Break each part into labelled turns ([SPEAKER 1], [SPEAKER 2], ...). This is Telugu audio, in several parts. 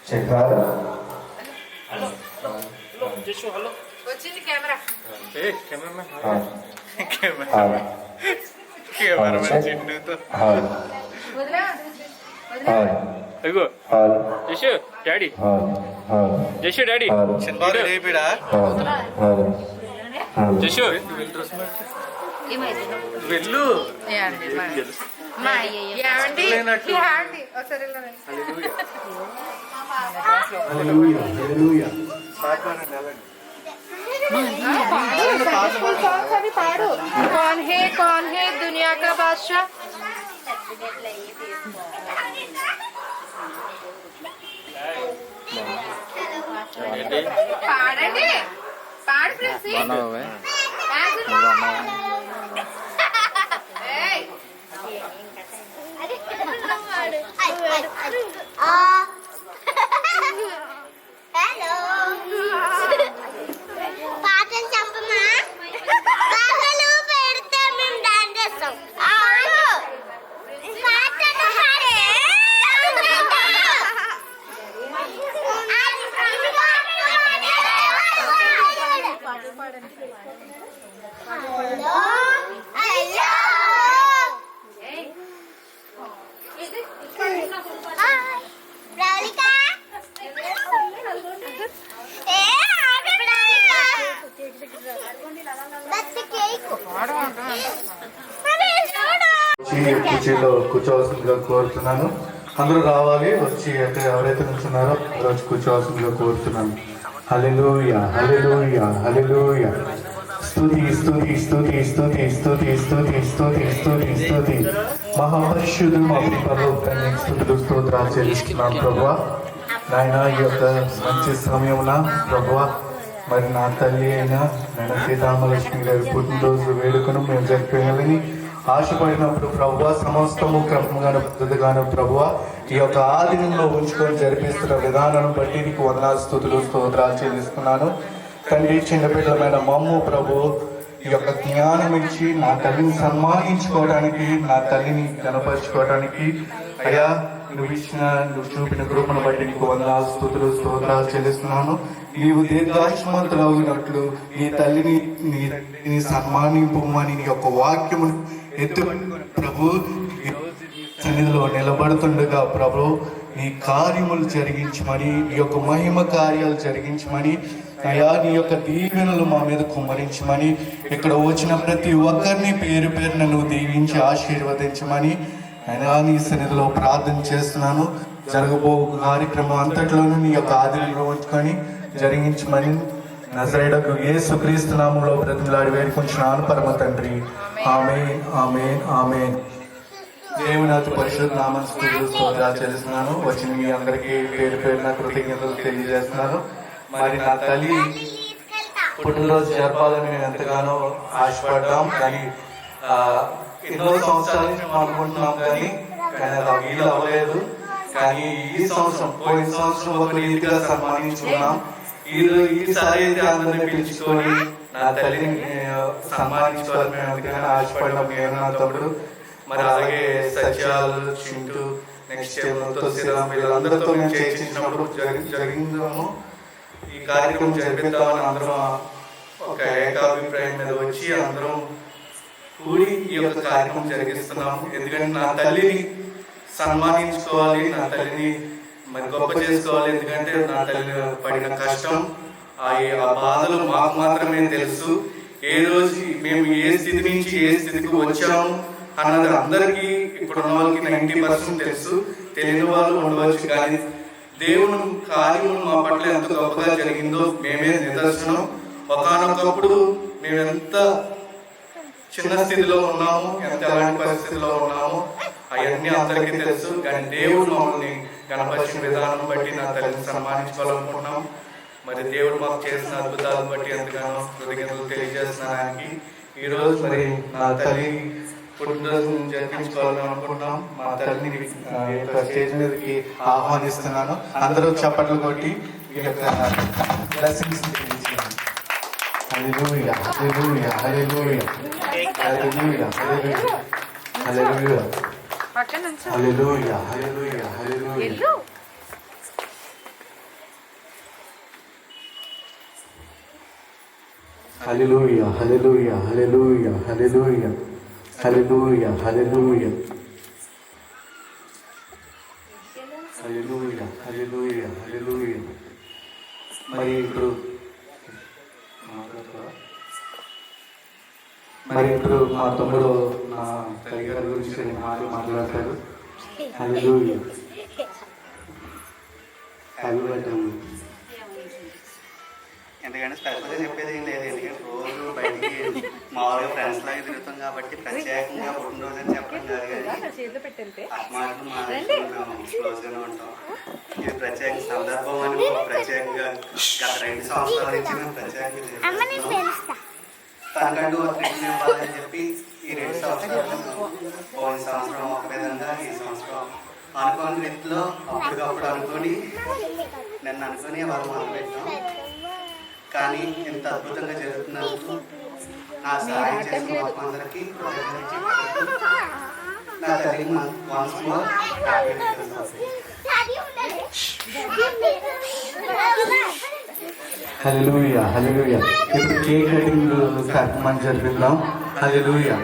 [SPEAKER 1] చెప్పారా
[SPEAKER 2] వచ్చింది కెమెరా
[SPEAKER 3] జషు డాడీ జషు డాడీ జషు వెళ్ళు
[SPEAKER 2] పాడు कौन है दुनिया का बादशाह పాడండి పాడు ప్రిన్సీ
[SPEAKER 4] పాటలు చెప్పమా పగలు పెడితే మేము డాన్స్ చేస్తాం
[SPEAKER 1] కుర్చీలో కూర్చోవలసిందిగా కోరుతున్నాను. అందరూ రావాలి, వచ్చి అంటే ఎవరైతే నుంచున్నారో వచ్చి కూర్చోవలసిందిగా కోరుతున్నాను. హల్లెలూయా హల్లెలూయా హల్లెలూయా. స్తుతి స్తుతి స్తుతి స్తుతి స్తుతి స్తుతి స్తుతి స్తుతి స్తుతి. మహాపరిశుద్ధుడు మా పరలోకాన్ని స్తుతులు స్తోత్రాలు చెల్లిస్తున్నాను ప్రభువా. నాయన ఈ యొక్క మంచి సమయమున ప్రభువా మరి నా తల్లి అయినా నేను సీతామలక్ష్మి గారి పుట్టినరోజు వేడుకను మేము జరిపేయాలని ఆశపడినప్పుడు ప్రభువా సమస్తము క్రమంగాను పద్ధతిగాను ప్రభువా ఈ యొక్క ఆధీనంలో ఉంచుకొని జరిపిస్తున్న విధానం బట్టి నీకు వందనాలు స్తుతులు స్తోత్రాలు చెల్లిస్తున్నాను. తండ్రి చిన్నపిల్లమైన మమ్ము ప్రభు ఈ యొక్క జ్ఞానం ఇచ్చి నా తల్లిని సన్మానించుకోవడానికి నా తల్లిని కనపరుచుకోవడానికి అయ్యా నువ్వు చూపిన కృపను బట్టి నీకు వందనాలు స్తుతులు స్తోత్రాలు చెల్లిస్తున్నాను. నీవు దీర్ఘాయుష్మంతులవునట్లు నీ తల్లిని నీ సన్మానింపమని నీ యొక్క వాక్యము ఎత్తు ప్రభు సన్నిధిలో నిలబడుతుండగా ప్రభు నీ కార్యములు జరిగించమని నీ యొక్క మహిమ కార్యాలు జరిగించమని అయా నీ యొక్క దీవెనలు మా మీద కుమ్మరించమని ఇక్కడ వచ్చిన ప్రతి ఒక్కరిని పేరు పేరున నువ్వు దీవించి ఆశీర్వదించమని అయినా నీ సన్నిధిలో ప్రార్థన చేస్తున్నాను. జరగబో కార్యక్రమం అంతట్లోనూ నీ యొక్క ఆధీనంలో ఉంచుకొని జరిగించమని నజరేయుడగు యేసుక్రీస్తు నామములో బ్రతిమలాడి వేడుకుంటున్నాను పరమ తండ్రి. ఆమేన్ ఆమేన్ ఆమేన్. దేవుని అతి పరిశుద్ధ నామమున స్తుతులు చేస్తున్నాను. వచ్చిన మీ అందరికీ పేరు పేరున కృతజ్ఞతలు తెలియజేస్తున్నాను. మరి నా తల్లి పుట్టినరోజు జరపాలని మేము ఎంతగానో ఆశపడ్డాం, కానీ ఎన్నో సంవత్సరాల నుంచి మేము అనుకుంటున్నాం, కానీ అది వీలు అవ్వలేదు. కానీ ఈ సంవత్సరం పోయిన సంవత్సరం ఒక రీతిగా సన్మానించుకున్నాం. ఈసారి అయితే అందరినీ పిలుచుకొని నా తల్లిని సన్మానించుకోవాలి మేము ఎంతగానో ఆశపడినాం, నేను నా తమ్ముడు. మరి అలాగే సత్యాలు చింటూ నెక్స్ట్ తులసిరామ్ వీళ్ళందరితో మేము చర్చించినప్పుడు జరిగిందాము ఈ కార్యక్రమం జరిపిద్దామని అందరం ఒక ఏకాభిప్రాయం మీద వచ్చి అందరం కూడి ఈ యొక్క కార్యక్రమం జరిగిస్తున్నాము. ఎందుకంటే నా తల్లిని సన్మానించుకోవాలి, నా తల్లిని మరి గొప్ప చేసుకోవాలి. ఎందుకంటే నా తల్లి పడిన కష్టం ఆ బాధలు మాకు మాత్రమే తెలుసు. ఏ రోజు మేము ఏ స్థితి నుంచి ఏ స్థితికి వచ్చాము అన్నది అందరికీ ఇప్పుడు ఉన్న వాళ్ళకి 90% తెలుసు. తెలియని వాళ్ళు ఉండవచ్చు, కానీ దేవుని కార్యము మా పట్ల ఎంత గొప్పగా జరిగిందో మేమే నిదర్శనం. ఒకానొకప్పుడు మేము ఎంత చిన్న స్థితిలో ఉన్నాము, ఎంత ఎలాంటి పరిస్థితిలో ఉన్నాము అవన్నీ అందరికీ తెలుసు. కానీ దేవుడు మమ్మల్ని కనపరిచిన విధానం బట్టి నా తల్లిని సన్మానించుకోవాలనుకుంటున్నాం. మరి దేవుడు మాకు చేసిన అద్భుతాలను బట్టి ఎంతగానో కృతజ్ఞతలు తెలియజేస్తున్నానికి ఈరోజు మరి నా తల్లి పుట్టినరోజు జరిపించుకోవాలని అనుకుంటున్నాం. మా తల్లిని స్టేజ్ మీదకి ఆహ్వానిస్తున్నాను. అందరూ చప్పట్లు కొట్టి ఈ యొక్క బ్లెస్సింగ్స్ తెలియజేయండి. హల్లెలూయా హల్లెలూయా హల్లెలూయా హల్లెలూయా హల్లెలూయా హల్లెలూయా హల్లెలూయా హల్లెలూయా హల్లెలూయా. హల్లెలూయా హల్లెలూయా హల్లెలూయా హల్లెలూయా హల్లెలూయా హల్లెలూయా హల్లెలూయా హల్లెలూయా హల్లెలూయా. మరి ఇప్పుడు మా తమ్ముడు నా తల్లిగారి గురించి కొన్ని మాటలు మాట్లాడతారు. హల్లెలూయా.
[SPEAKER 5] ఎందుకంటే స్పెషల్గా చెప్పేది ఏం లేదు. ఎందుకంటే రోజు బయటికి మామూలుగా ఫ్రెండ్స్ లాగా తిరుగుతాం కాబట్టి ప్రత్యేకంగా పుట్టినరోజు అని చెప్పడం కాదు. కానీ అస్మాట్లు మా మేము క్లోజ్గానే ఉంటాం. ఇది ప్రత్యేక సందర్భం అని ప్రత్యేకంగా గత 2 సంవత్సరాల నుంచి మేము ప్రత్యేకంగా తనకంటూ ఒక ట్రీట్మెంట్ ఇవ్వాలని చెప్పి ఈ 2 సంవత్సరాలు పోయిన సంవత్సరం ఒక విధంగా ఈ సంవత్సరం అనుకోని రీతిలో అప్పటికప్పుడు అనుకొని నిన్న అనుకుని వాళ్ళు మొదలుపెట్టాం. కానీ ఇంత అద్భుతంగా జరుగుతున్నందుకు నా సహాయం చేసిన మాకు అందరికీ నా తల్లికి వన్స్ మోర్
[SPEAKER 1] హల్లెలూయా హల్లెలూయా. ఇప్పుడు కేక్ కటింగ్ కార్యక్రమాన్ని జరిపిద్దాం. హల్లెలూయా.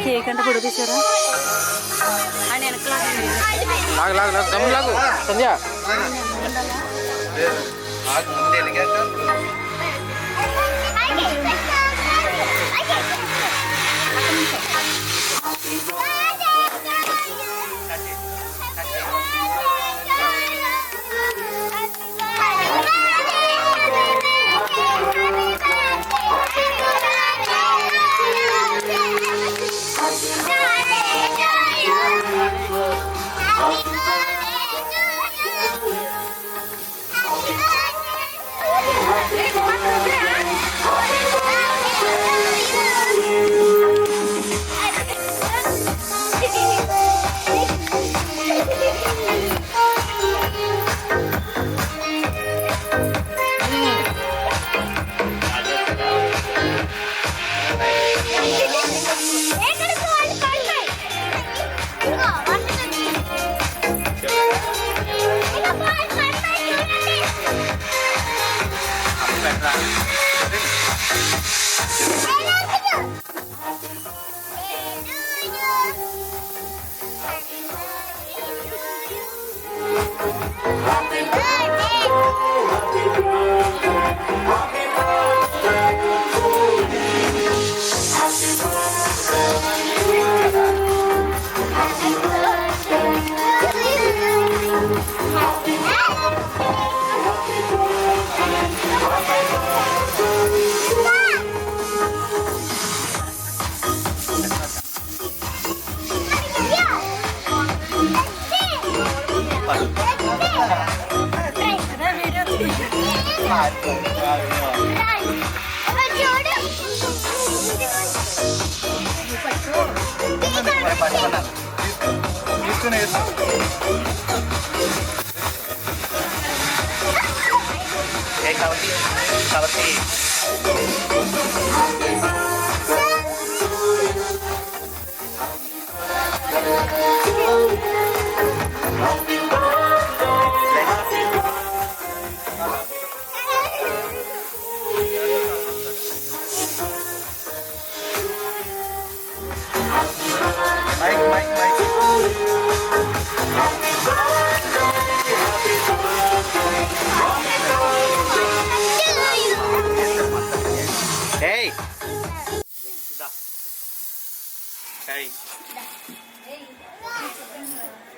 [SPEAKER 6] కేక్ అంటే పొడి తీసారా అని
[SPEAKER 3] లాగు తమ్ముడు లాగు సంధ్య.
[SPEAKER 4] Happy birthday to you.
[SPEAKER 5] తీసుకుని కాబట్టి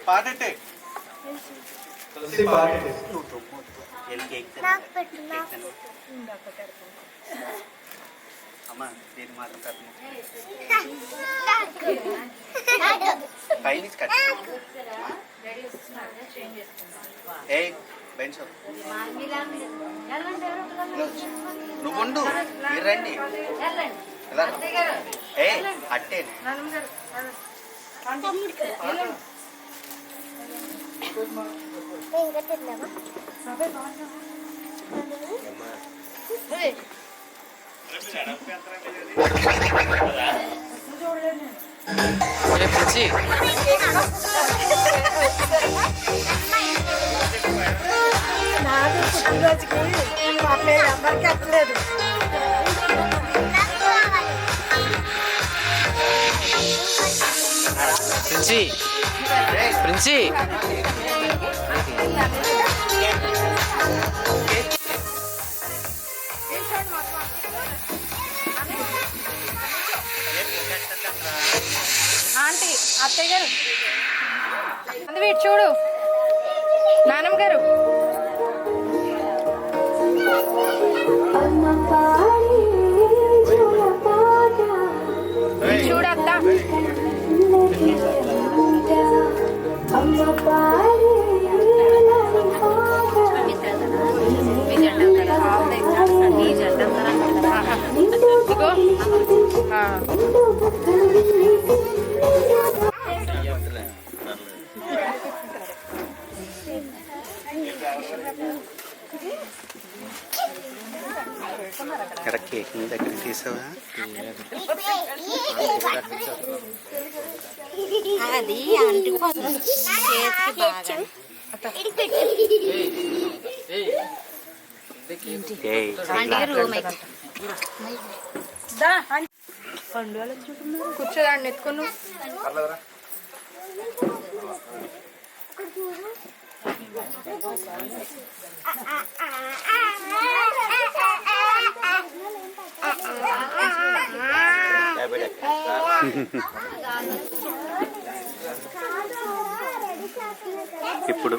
[SPEAKER 5] పాటెట్టే
[SPEAKER 1] తులసి పాట
[SPEAKER 4] నాకు పెట్టు
[SPEAKER 5] అమ్మ దీన్ని మాత్రం కట్టు పైనుంచి కట్టు ఏ బెంచ్ నువ్వు ఉండు మీరు రండి ఎలా ఏ అట్టే
[SPEAKER 4] ఇంకా తిన్నావా
[SPEAKER 3] పిలిచి
[SPEAKER 2] నాది పుట్టినరోజుకి మా పేరు ఎవరికి ఎక్కలేదు.
[SPEAKER 3] ప్రిన్సి ప్రిన్సి
[SPEAKER 2] ఆంటీ అత్తయ్య గారు అది వీటి చూడు నానమ్మ గారు చూడు అత్త ఇగో
[SPEAKER 5] ఇక్కడ కేక్ నీ దగ్గర తీసావా
[SPEAKER 6] అది అంటుకుపోతుంది చేతికి బాగా. ఆంటీ రూమ్ అయితే
[SPEAKER 2] కూర్చోదాన్ని ఎత్తుకును
[SPEAKER 5] ఇప్పుడు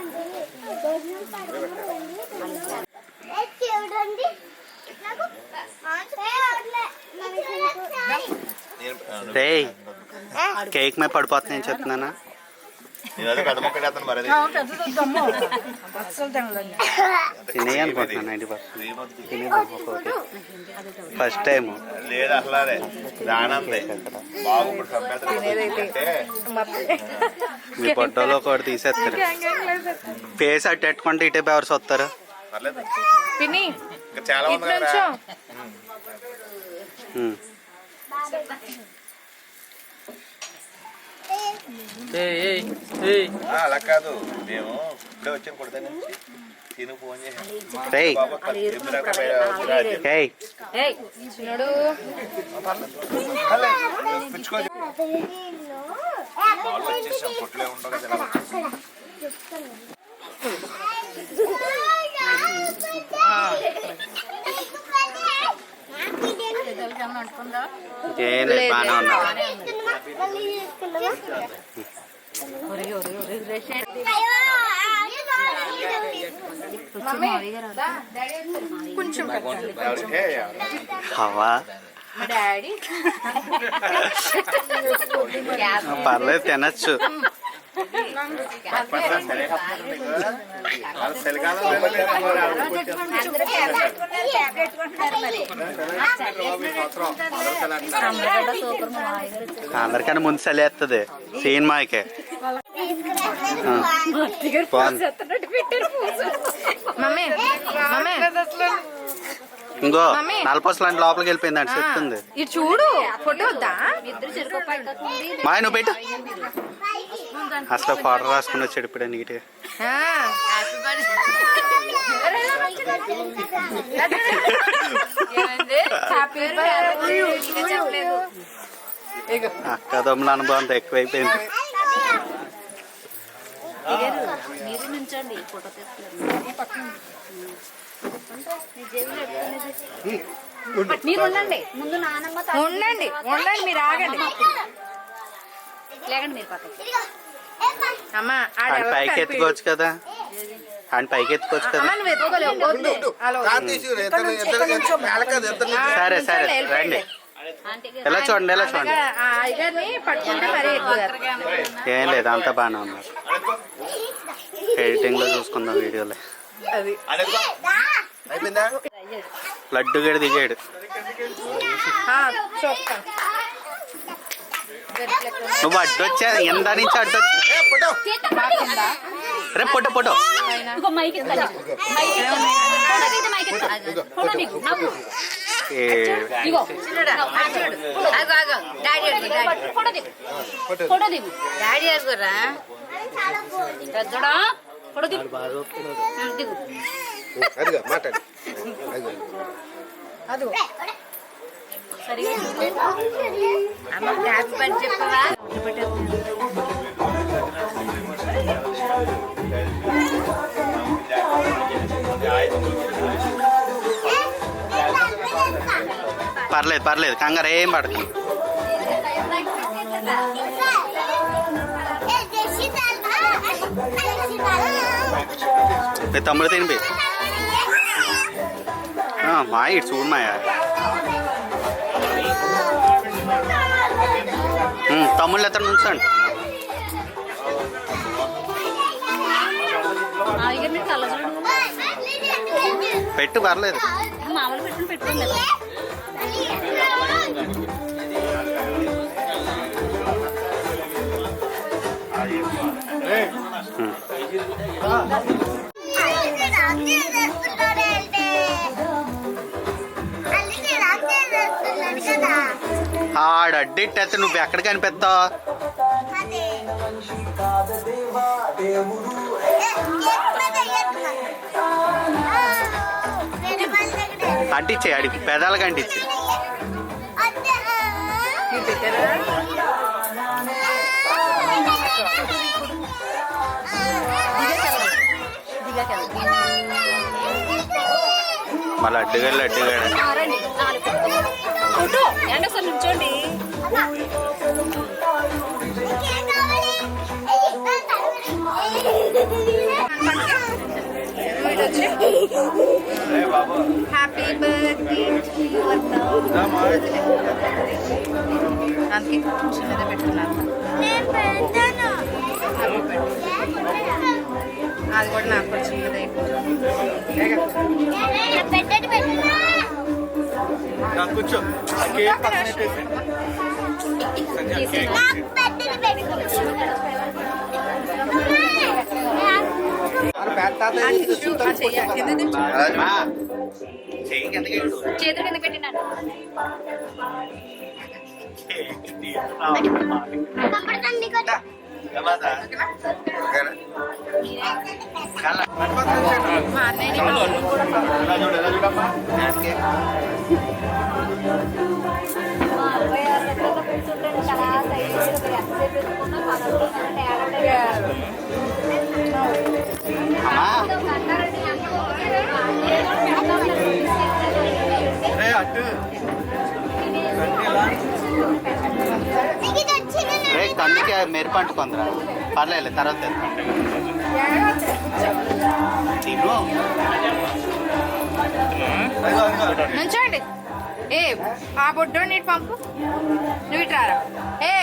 [SPEAKER 4] చూడండి
[SPEAKER 5] రేయ్ కేక్ మీద పడిపోతున్నాయని చెప్తున్నానా తినే అనుకుంటున్నాను 90% ఫస్ట్ టైం
[SPEAKER 7] లేదు అసలు దానందే బాబు ఇప్పుడు సంపేత
[SPEAKER 5] మీ పొట్టలో ఒకటి తీసేస్తారు పేస్ అట్టు పెట్టుకుంటే ఇటే బెవర్స్ వస్తారు
[SPEAKER 7] పర్లేదు
[SPEAKER 2] పిన్ని
[SPEAKER 7] ఇంకా చాలా ఉంది
[SPEAKER 2] ఇటు
[SPEAKER 7] కదా
[SPEAKER 2] నుంచో.
[SPEAKER 7] అలా కాదు మేము ఇప్పుడే వచ్చాం కొడతా నుంచి సీను ఫోన్ చేసి
[SPEAKER 3] రేయ్ ఏయ్
[SPEAKER 2] చిన్నడు
[SPEAKER 7] వచ్చేసాం కొట్లే ఉండవు కదా
[SPEAKER 3] ఏం లేదు బాగానే ఉన్నావు
[SPEAKER 2] కొంచెం
[SPEAKER 3] హవా
[SPEAKER 2] మా డాడీ
[SPEAKER 3] పర్లేదు తినచ్చు అందరికన్నా ముందు చలేస్తుంది సినిమాకే బాగుంది
[SPEAKER 2] మమ్మీ మమ్మీ
[SPEAKER 3] ఇంకో నలపసలాంటి లోపలికి వెళ్ళిపోయింది అంటే చెప్తుంది
[SPEAKER 2] ఇది చూడు ఫోటో వద్దా
[SPEAKER 3] మా నువ్వు పెట్టు అసలు పౌడర్ రాసుకుని వచ్చాడు ఇప్పుడే నీట్గా అక్క దమ్ముల అనుభవం ఎక్కువైపోయింది
[SPEAKER 6] మీరు నుంచండి ఫోటో తీసుకున్నారు మీరు ఉండండి ముందు నానమ్మ
[SPEAKER 2] ఉండండి ఉండండి మీరు ఆగండి
[SPEAKER 6] లేకండి మీరు పక్కకి
[SPEAKER 2] అమ్మా
[SPEAKER 3] ఆయన పైకి ఎత్తుకోవచ్చు కదా ఆయన పైకి ఎత్తుకోవచ్చు కదా
[SPEAKER 2] అమ్మ నువ్వు ఎత్తుకోలేవు వద్దు అలా
[SPEAKER 3] సరే సరే రండి ఎలా చూడండి ఎలా చూడండి
[SPEAKER 2] అయ్యగారిని పట్టుకుంటే మరీ ఎక్కువ
[SPEAKER 3] ఏం లేదు అంతా బాగానే ఉన్నారు ఎడిటింగ్ లో చూసుకుందాం వీడియోలో
[SPEAKER 2] అది
[SPEAKER 3] లడ్డు గడి దిగాడు
[SPEAKER 2] చూస్తాను
[SPEAKER 3] నువ్వు అడ్డొచ్చా ఎంత నుంచి అడ్డొచ్చా రే పొట్టు పొట్టు
[SPEAKER 6] డాడీ అడుగురా పెద్దడా ఫోటో దిగు దిగు
[SPEAKER 2] అదిగో
[SPEAKER 6] సరిగా అమ్మ హ్యాపీ బర్త్డే చెప్పవా
[SPEAKER 3] పర్లేదు పర్లేదు కంగారు ఏం పడదు మీ తమ్ముడు తినిపి మా ఇటు చూడు మాయా తమ్ముళ్ళు ఎత్తడు నుంచండి పెట్టు పర్లేదు
[SPEAKER 6] మామూలు పెట్టుకుని పెట్టుకోలేదు
[SPEAKER 3] ఆడు అడ్డిట్టయితే నువ్వు ఎక్కడ కనిపెత్తావు అంటించే అడిగి పెదాలకు అంటించి మళ్ళీ అడ్డుగాడు అడ్డుగాడు
[SPEAKER 6] ఫోటో ఎండ ఒకసారి నుంచోండి
[SPEAKER 2] హ్యాపీ బర్త్డే అందుకే చిన్నదే పెట్టుకున్నాను అది కూడా నాకు కూడా చిన్నదే
[SPEAKER 1] కూర్చో
[SPEAKER 6] చేతులు కింద పెట్టినాను
[SPEAKER 2] మా అన్నయ్యని మా అమ్మని కూడా
[SPEAKER 5] అటు అందుకే మెరుపు అంటుకుందిరా పర్లేదు తర్వాత
[SPEAKER 2] నుంచోండి. ఏ ఆ బొడ్డు నీటి పంపు నువ్వు ఇటు రారా. ఏ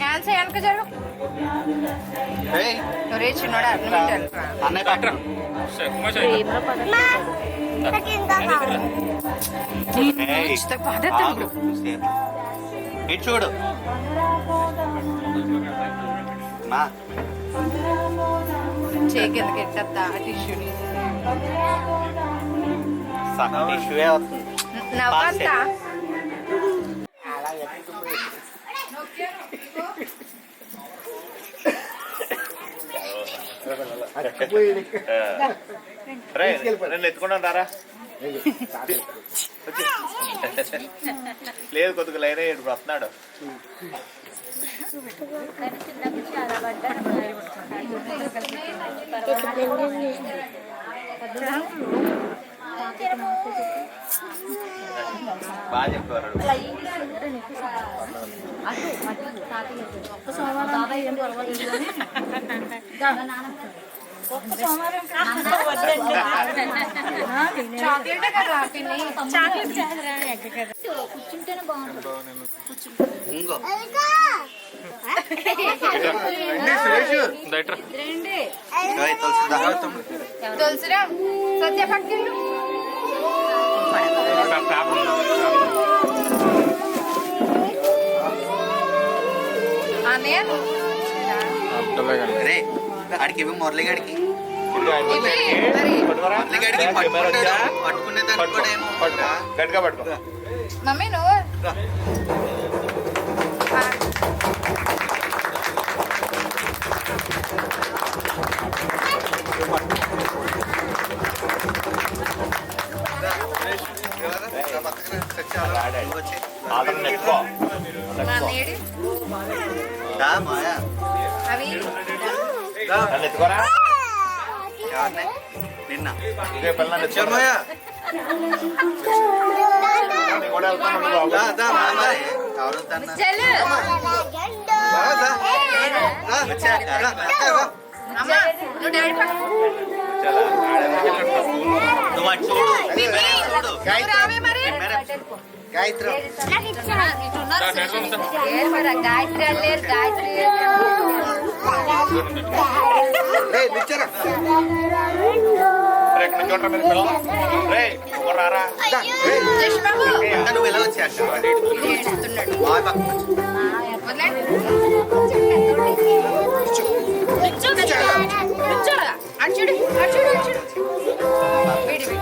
[SPEAKER 2] ఆన్సర్ వెనక జరుగు. రే చిన్నోడా నువ్వు ఇటు వెళ్ళరా.
[SPEAKER 5] అన్నయ్య పట్టు ఇటు చూడు మా
[SPEAKER 2] చేయి కిందకి ఎట్టద్దా టిష్యూని.
[SPEAKER 5] టిష్యూవే వస్తుంది
[SPEAKER 2] నవ్వంతా
[SPEAKER 7] నన్ను ఎత్తుకున్నాను రారా లేదు కొద్దిగా లైన్ అయ్యాడు ఇప్పుడు వస్తున్నాడు బాగా చెప్పారు
[SPEAKER 2] చాక్లెట్ కదా పిన్ని.
[SPEAKER 6] కూర్చుంటేనే బాగుంటుంది.
[SPEAKER 5] ఇంకో
[SPEAKER 2] తులసిరా సత్య పక్కిల్లు అన్నయ్య
[SPEAKER 5] రే అడికి ఇవి మురళిగాడికి
[SPEAKER 2] మరి
[SPEAKER 5] మురళిగాడికి పట్టుకునే దానికి కూడా ఏమో
[SPEAKER 7] గట్టిగా పట్టుకో
[SPEAKER 2] మమ్మీ నువ్వు
[SPEAKER 7] ఆదరణ ఎక్కువ
[SPEAKER 2] మా నేడి
[SPEAKER 5] మాయా
[SPEAKER 2] అవి
[SPEAKER 7] నన్ను ఎత్తుకోరా
[SPEAKER 5] నిన్న
[SPEAKER 7] ఇదే పిల్లలు నన్ను ఎత్తుకోరా
[SPEAKER 5] మాయా
[SPEAKER 7] నేను కూడా వెళ్తాను బాబు
[SPEAKER 2] చెల్లు అమ్మా నువ్వు డాడీ పక్కన
[SPEAKER 5] నువ్వు అటు చూడు చూడు
[SPEAKER 2] నువ్వు రావే మరి
[SPEAKER 5] గాయత్రి
[SPEAKER 2] గాయత్రి లేరు గాయత్రి
[SPEAKER 7] రారా
[SPEAKER 2] జష్బాబు
[SPEAKER 5] నువ్వు ఎలా వచ్చాక
[SPEAKER 2] ఏడుస్తున్నాడు. వదలండి. కూర్చోరా. అటు చూడు అటు చూడు అటు చూడు. వీడి వీడి.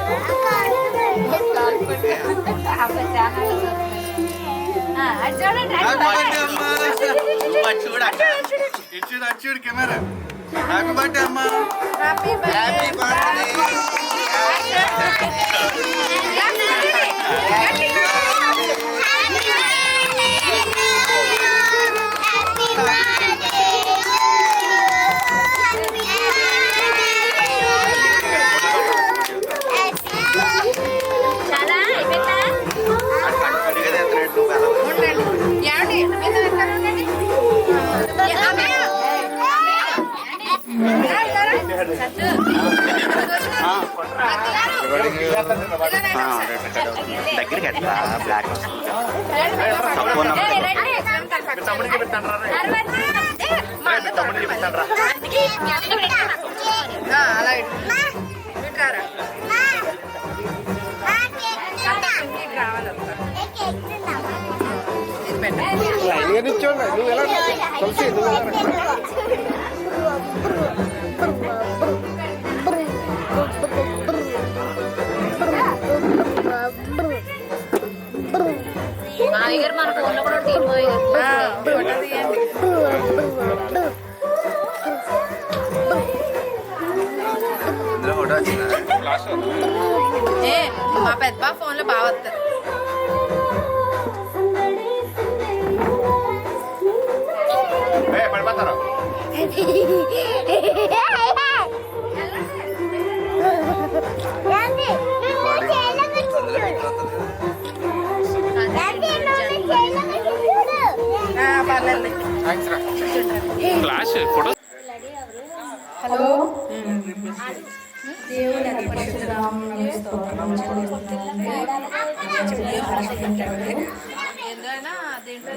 [SPEAKER 5] చూడు కెమెరా హ్యాపీ బర్త్డే అమ్మా
[SPEAKER 2] హ్యాపీ
[SPEAKER 5] హ్యాపీ బర్త్డే దగ్గరికి ఎట్లా బ్లాక్
[SPEAKER 7] తమ్ముడికి పెట్టండి
[SPEAKER 2] అలా ఇట్రారా రావాలి
[SPEAKER 6] మావి గారు మన ఫోన్లో కూడా టీమ్
[SPEAKER 2] ఏ మా పెద్ద ఫోన్లో బాగా వస్తారు.
[SPEAKER 7] పడిపోతారు.
[SPEAKER 2] పర్లేదు.
[SPEAKER 3] క్లాస్ ఫోటో
[SPEAKER 2] హలో
[SPEAKER 8] దేవుని అతి పరిశుద్ధ నామమునకు స్తోత్రం చెల్లిస్తున్నాను.
[SPEAKER 2] ఏంటైనా అదేంటో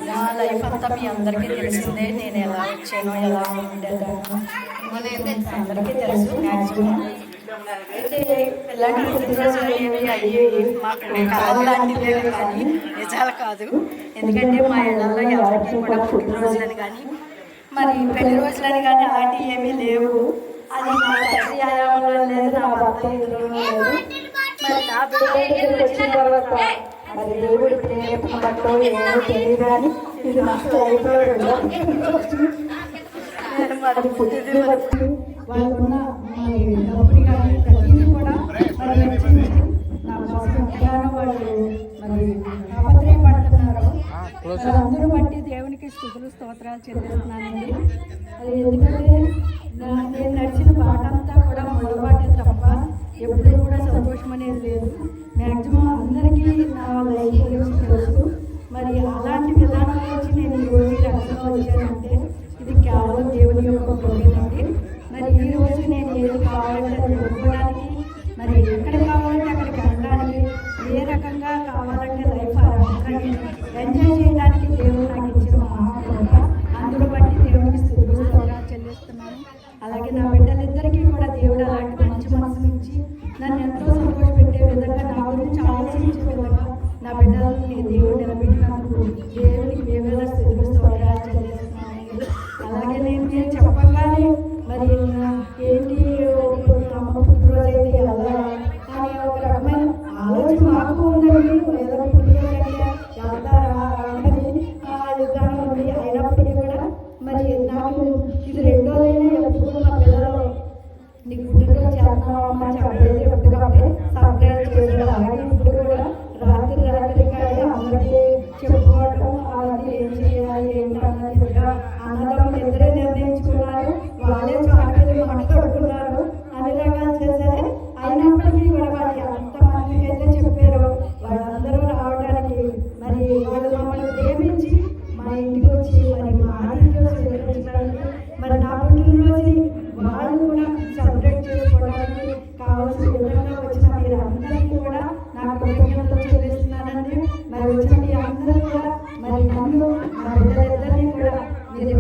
[SPEAKER 8] నా లైఫ్ అంతా మీ అందరికీ తెలిసిందే. నేను ఎలా వచ్చానో ఎలా ఉండేదాన్ని అందరికీ తెలుసు. మ్యాక్సిమం అయితే ఇలాంటి పుట్టినరోజులు ఏమి అయ్యేవి మాకు కళ లాంటివి కానీ నిజాలు కాదు. ఎందుకంటే మా ఇళ్లలో ఎవరికి కూడా పుట్టినరోజులని కానీ మరి పెళ్లి రోజులని కానీ అలాంటివి ఏమీ లేవు. అది మా తండ్రి ఆయామంలో లేదు, నా భర్త ఎదురు లేదు. మరి నా బిడ్డ దగ్గరికి వచ్చిన తర్వాత మరి దేవుడు ప్రేమ బట్టో ఏమో తెలియదు కానీ ఇది నా లైఫ్లో మరి పుట్టిన వచ్చి వాళ్ళకున్న డబ్బులు కానీ ప్రతిదీ కూడా మరి వెచ్చించి నా కోసం ఎంతగానో వాళ్ళు మరి తాపత్రయపడుతున్నారు. అందరూ బట్టి దేవునికి స్తుతులు స్తోత్రాలు చెల్లిస్తున్నానండి. అది ఎందుకంటే నేను నడిచిన బాట అంతా కూడా ముళ్ళబాటే తప్ప ఎప్పుడూ కూడా సంతోషం అనేది లేదు. మ్యాక్సిమం అందరికీ నా లైఫ్ గురించి తెలుసు. మరి అలాంటి విధానం నుంచి నేను ఈరోజు రక్షణ వచ్చానంటే ఇది కేవలం దేవుని యొక్క కృపేనండి. మరి ఈరోజు నేను ఏది కావాలంటే అది కొనుక్కోవడానికి, మరి ఎక్కడ కావాలంటే అక్కడికి వెళ్ళడానికి, ఏ రకంగా కావాలంటే లైఫ్ ఆ రకంగా ఎంజాయ్ చేయడానికి దేవుడు నాకు ఇచ్చిన మహాకృప. అందులో బట్టి దేవుడికి స్తుతులు స్తోత్రాలు చెల్లిస్తున్నాను. అలాగే నా బిడ్డలిద్దరికీ కూడా దేవుడు అలాంటి మంచి మనసు ఇచ్చి నన్ను ఎంతో సంతోషపెట్టే విధంగా నా గురించి ఆలోచించే విధంగా నా బిడ్డలని దేవుడు నిలబెట్టినందుకు దేవునికి వేవేల స్తుతులు స్తోత్రాలు చెల్లిస్తున్నాను. అలాగే నేను చెప్పగానే మరి ఏంటి అమ్మ పుట్టినరోజు అయితే ఎలా అని ఒక రకమైన ఆలోచన మాకు ఉందండి. ఏదో పుట్టినరోజు అంటే వెళ్తారా అని విధానం ఉంది. అయినప్పటికీ కూడా మరి నాకు ఇది రెండోదైనా ఎప్పుడు మా పిల్లలు నీకు పుట్టినరోజు చేస్తున్నామమ్మా చెప్పలేదు, ఎప్పటికప్పుడే సర్ప్రైజ్ చేశారు. అలాగే ఇప్పుడు కూడా రాత్రి కానీ అందరికీ చెప్పుకోవడం అది ఏం చేయాలి ఏంటి అన్నది అన్నదమ్ములు ఇద్దరే నిర్ణయించుకున్నారు. వాళ్ళే చాకరీ మాట్లాడుకున్నారు, అన్ని రకాలు చేశారు. అయినప్పటికీ కూడా మరి అంతమందికి అయితే చెప్పారు వాళ్ళందరూ రావడానికి. మరి వాళ్ళు మమ్మల్ని ప్రేమించి మా ఇంటికి వచ్చి మరి మా ఆరోగ్యం స్వీకరించడానికి మరి నా పుట్టినరోజుని వాళ్ళు కూడా సెలబ్రేట్ చేసుకోవడానికి కావాల్సిన విధంగా వచ్చిన మీరు అందరికీ కూడా నా కృతజ్ఞతలు చెల్లిస్తున్నానండి. మరి వచ్చిన మీ అందరూ కూడా మరి నన్ను మా బిడ్డలిద్దరినీ కూడా మీరు